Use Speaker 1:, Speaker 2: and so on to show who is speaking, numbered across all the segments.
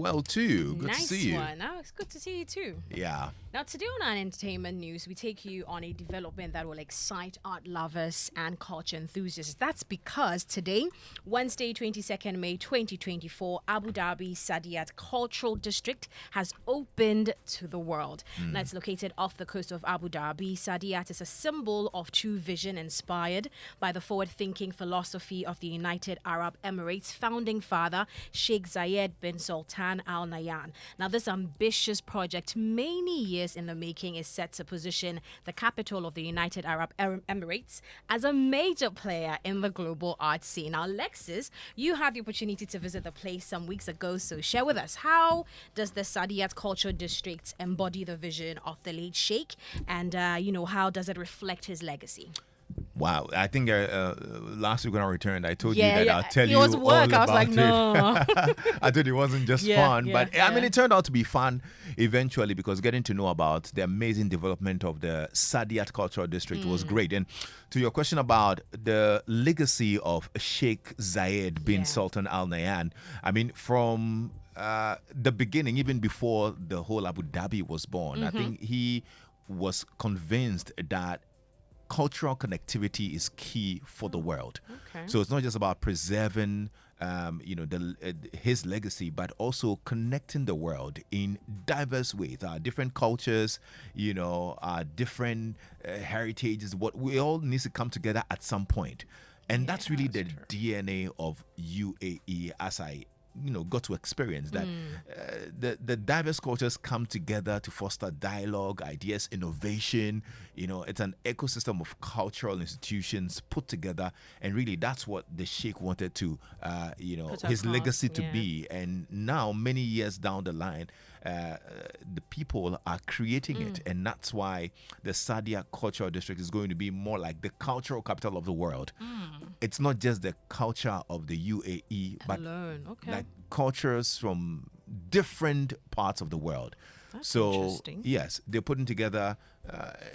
Speaker 1: well too. Good to
Speaker 2: Nice
Speaker 1: see you.
Speaker 2: one. Oh, it's good to see you too.
Speaker 1: Yeah.
Speaker 2: Now, today on our entertainment news, we take you on a development that will excite art lovers and culture enthusiasts. That's because today, Wednesday, 22nd May 2024, Abu Dhabi Saadiyat Cultural District has opened to the world. Now, it's located off the coast of Abu Dhabi. Saadiyat is a symbol of true vision inspired by the forward-thinking philosophy of the United Arab Emirates founding father, Sheikh Zayed bin Sultan Al Nahyan. Now, this ambitious project, many years in the making, is set to position the capital of the United Arab Emirates as a major player in the global art scene. Now, Lexis, you had the opportunity to visit the place some weeks ago, so share with us, how does the Saadiyat Culture District embody the vision of the late Sheikh, and how does it reflect his legacy?
Speaker 1: Wow. I think last week when I returned, I told you
Speaker 2: Yeah,
Speaker 1: that
Speaker 2: yeah.
Speaker 1: I'll tell
Speaker 2: It
Speaker 1: you
Speaker 2: was
Speaker 1: all
Speaker 2: work. I was
Speaker 1: about
Speaker 2: like,
Speaker 1: it.
Speaker 2: no.
Speaker 1: I thought it wasn't just
Speaker 2: Yeah,
Speaker 1: fun,
Speaker 2: yeah,
Speaker 1: but I mean,
Speaker 2: yeah.
Speaker 1: it turned out to be fun eventually, because getting to know about the amazing development of the Saadiyat Cultural District was great. And to your question about the legacy of Sheikh Zayed bin
Speaker 2: Yeah.
Speaker 1: Sultan Al Nahyan, I mean, from the beginning, even before the whole Abu Dhabi was born, I think he was convinced that cultural connectivity is key for the world.
Speaker 2: Okay.
Speaker 1: So it's not just about preserving, his legacy, but also connecting the world in diverse ways. Our different cultures, our different heritages. What we all need to come together at some point, and that's really the DNA of UAE, as I got to experience that the diverse cultures come together to foster dialogue, ideas, innovation. It's an ecosystem of cultural institutions put together, and really that's what the Sheikh wanted to
Speaker 2: Put
Speaker 1: his
Speaker 2: across,
Speaker 1: legacy to
Speaker 2: yeah.
Speaker 1: be. And now, many years down the line, the people are creating it, and that's why the Saadiyat Cultural District is going to be more like the cultural capital of the world. It's not just the culture of the UAE, but
Speaker 2: Alone. Okay.
Speaker 1: like cultures from different parts of the world.
Speaker 2: That's
Speaker 1: So
Speaker 2: interesting.
Speaker 1: yes, they're putting together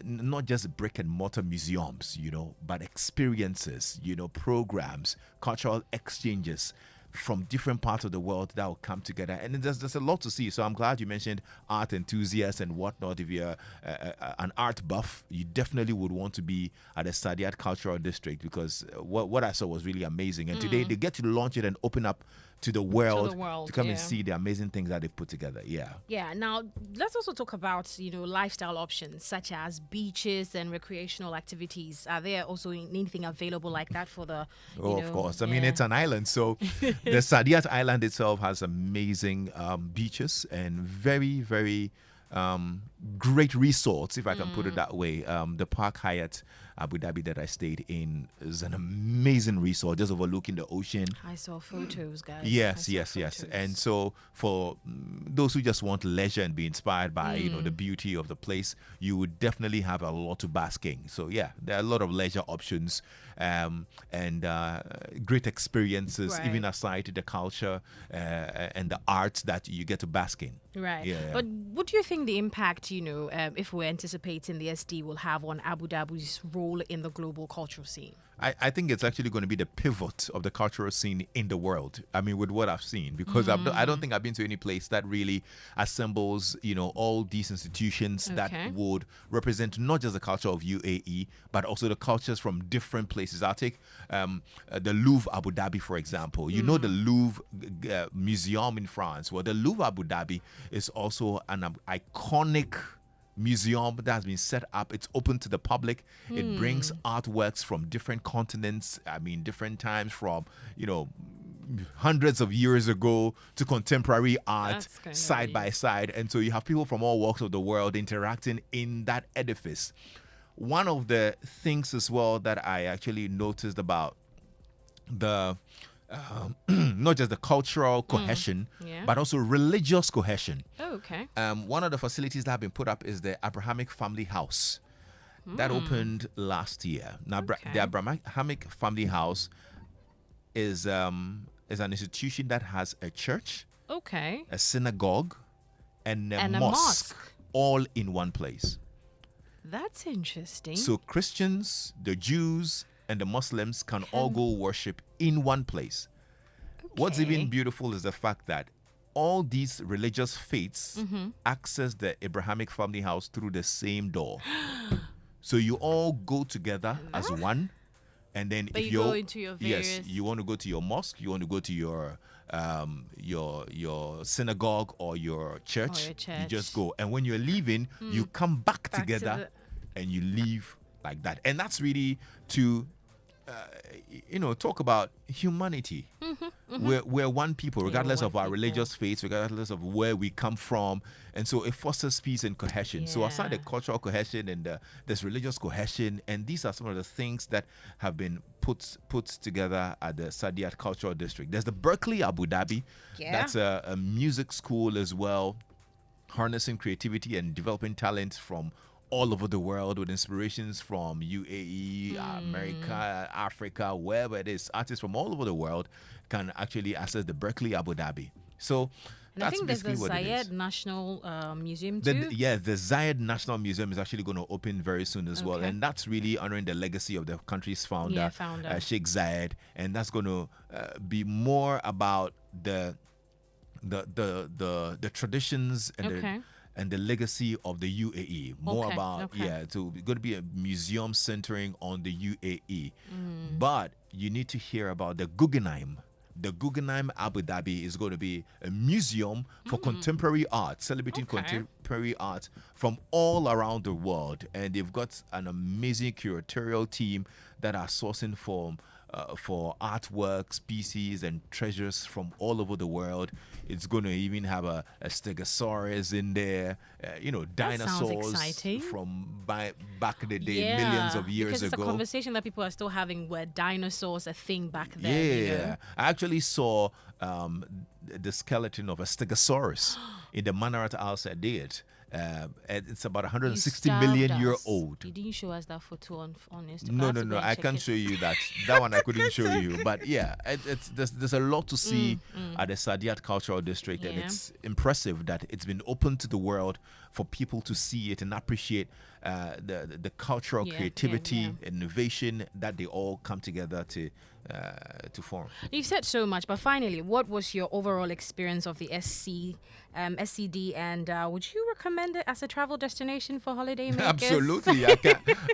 Speaker 1: not just brick and mortar museums, but experiences, programs, cultural exchanges from different parts of the world that will come together, and there's a lot to see. So I'm glad you mentioned art enthusiasts and whatnot. If you're an art buff, you definitely would want to be at the Saadiyat Cultural District, because what I saw was really amazing. And today they get to launch it and open up to the world,
Speaker 2: world,
Speaker 1: to come and
Speaker 2: yeah.
Speaker 1: see the amazing things that they've put together. Yeah.
Speaker 2: Yeah, now let's also talk about, lifestyle options such as beaches and recreational activities. Are there also anything available like that for the,
Speaker 1: Oh, of course. I mean,
Speaker 2: yeah.
Speaker 1: it's an island. So the Saadiyat Island itself has amazing beaches and very, very great resorts, if I can put it that way. The Park Hyatt Abu Dhabi that I stayed in is an amazing resort, just overlooking the ocean.
Speaker 2: I saw photos, guys.
Speaker 1: Yes,
Speaker 2: I
Speaker 1: yes,
Speaker 2: saw
Speaker 1: yes.
Speaker 2: photos.
Speaker 1: And so for those who just want leisure and be inspired by the beauty of the place, you would definitely have a lot to bask in. So yeah, there are a lot of leisure options and great experiences,
Speaker 2: Right.
Speaker 1: even aside the culture and the arts that you get to bask in.
Speaker 2: Right.
Speaker 1: Yeah.
Speaker 2: But what do you think the impact, if we're anticipating the SD will have on Abu Dhabi's role in the global cultural scene?
Speaker 1: I think it's actually going to be the pivot of the cultural scene in the world. I mean, with what I've seen, because I don't think I've been to any place that really assembles, all these institutions that
Speaker 2: Okay.
Speaker 1: would represent not just the culture of UAE, but also the cultures from different places. I'll take the Louvre Abu Dhabi, for example. You know the Louvre Museum in France. Well, the Louvre Abu Dhabi is also an iconic museum that has been set up. It's open to the public. It brings artworks from different continents. I mean, different times, from hundreds of years ago to contemporary art,
Speaker 2: That's kinda
Speaker 1: side
Speaker 2: neat.
Speaker 1: by side. And so you have people from all walks of the world interacting in that edifice. One of the things as well that I actually noticed about the not just the cultural cohesion,
Speaker 2: Yeah.
Speaker 1: but also religious cohesion.
Speaker 2: Oh, okay.
Speaker 1: One of the facilities that have been put up is the Abrahamic Family House that opened last year. Now,
Speaker 2: Okay.
Speaker 1: the Abrahamic Family House is an institution that has a church,
Speaker 2: Okay.
Speaker 1: a synagogue, and a
Speaker 2: And a
Speaker 1: mosque,
Speaker 2: mosque.
Speaker 1: all in one place.
Speaker 2: That's interesting.
Speaker 1: So Christians, the Jews, and the Muslims can all go worship in one place. What's
Speaker 2: Okay.
Speaker 1: even beautiful is the fact that all these religious faiths access the Abrahamic family house through the same door. So you all go together as one. And then
Speaker 2: But
Speaker 1: if
Speaker 2: you go into your various...
Speaker 1: yes, you want to go to your mosque, you want to go to your synagogue or your church, you just go. And when you're leaving, you come back together and you leave like that. And that's really to talk about humanity. We're one people, regardless of our religious faiths, regardless of where we come from. And so it fosters peace and cohesion. So aside the cultural cohesion and there's religious cohesion, and these are some of the things that have been put together at the Saadiyat Cultural District. There's the Berkeley Abu Dhabi. That's a music school as well, harnessing creativity and developing talent from all over the world with inspirations from UAE, America, Africa, wherever it is. Artists from all over the world can actually access the Berkeley Abu Dhabi. So
Speaker 2: and I think there's the Zayed National Museum too.
Speaker 1: The Zayed National Museum is actually going to open very soon as well, and that's really honoring the legacy of the country's founder. Sheikh Zayed, and that's going to be more about the traditions and the legacy of the UAE. More about so it's going to be a museum centering on the UAE. But you need to hear about the Guggenheim. The Guggenheim Abu Dhabi is going to be a museum for contemporary art, celebrating contemporary art from all around the world. And they've got an amazing curatorial team that are sourcing for artworks, pieces, and treasures from all over the world. It's going to even have a stegosaurus in there, dinosaurs from back in the day, millions of years
Speaker 2: ago. Because it's a conversation that people are still having, where dinosaurs a thing back then.
Speaker 1: I actually saw the skeleton of a stegosaurus in the Manarat Al Saadiyat. It's about 160 million year old.
Speaker 2: Didn't you show us that photo on Instagram?
Speaker 1: No, I can't show you that. That one I couldn't show you. But there's a lot to see at the Saadiyat Cultural District, and it's impressive that it's been open to the world for people to see it and appreciate the cultural creativity, innovation that they all come together to form.
Speaker 2: You've said so much, but finally, what was your overall experience of the SCD, and would you recommend it as a travel destination for holiday makers?
Speaker 1: Absolutely.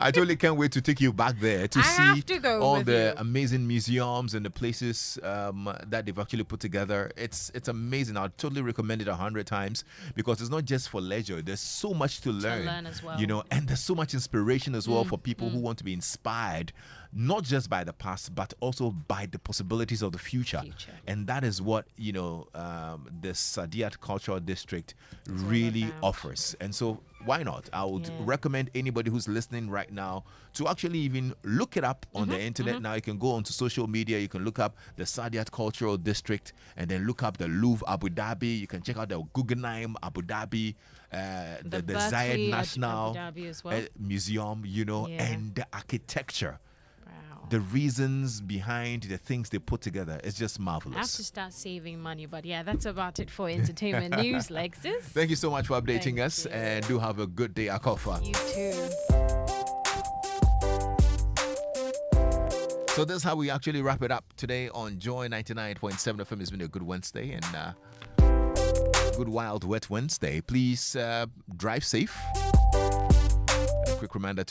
Speaker 1: I totally can't wait to take you back there to see all the amazing museums and the places that they've actually put together. It's amazing. I'll totally recommend it 100 times, because it's not just for leisure. There's so much to learn
Speaker 2: as well.
Speaker 1: And there's so much inspiration as well for people who want to be inspired, not just by the past, but also by the possibilities of the future. And that is what, the Saadiyat Cultural District really offers. And so why not? I would recommend anybody who's listening right now to actually even look it up on the internet. Now you can go onto social media, you can look up the Saadiyat Cultural District, and then look up the Louvre Abu Dhabi. You can check out the Guggenheim Abu Dhabi, the Zayed National Museum, and the architecture. The reasons behind the things they put together is just marvelous.
Speaker 2: I have to start saving money, but that's about it for entertainment news, Lexis.
Speaker 1: Thank you so much for updating us, and do have a good day, Akorfa.
Speaker 2: You too.
Speaker 1: So that's how we actually wrap it up today on Joy 99.7 FM. It's been a good Wednesday and good wild wet Wednesday. Please drive safe. A quick reminder to